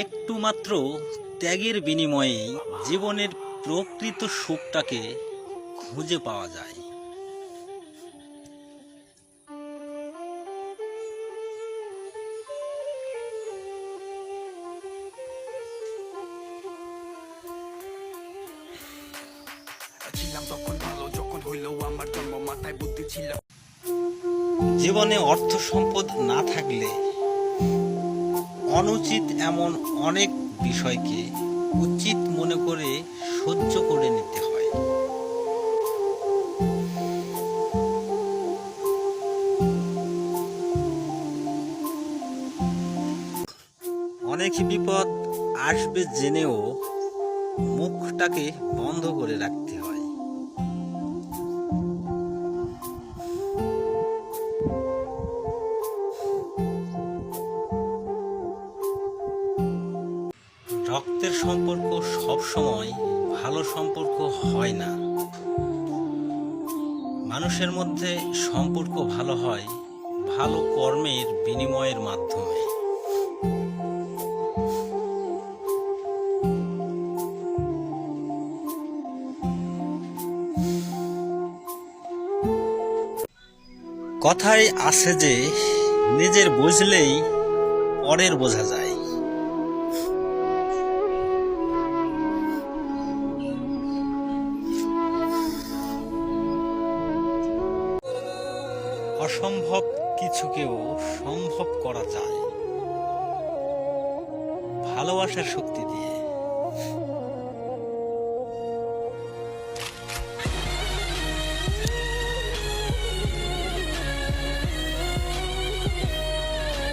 একটু মাত্র ত্যাগের বিনিময়ে জীবনের প্রকৃত সুখটাকে খুঁজে পাওয়া যায়। জীবনে অর্থ সম্পদ না থাকলে অনুচিত এমন অনেক বিষয়কে উচিত মনে করে সহ্য করে নিতে হয়। অনেক বিপদ আসবে জেনেও মুখটাকে বন্ধ করে রাখতে হয়। রক্তের সম্পর্ক সবসময় ভালো সম্পর্ক হয় না। মানুষের মধ্যে সম্পর্ক ভালো হয় ভালো কর্মের বিনিময়ের মাধ্যমে। কথায় আছে যে নিজের বুঝলেই পরের বোঝা যায়। অসম্ভব কিছুকেও সম্ভব করা যায় ভালোবাসার শক্তি দিয়ে।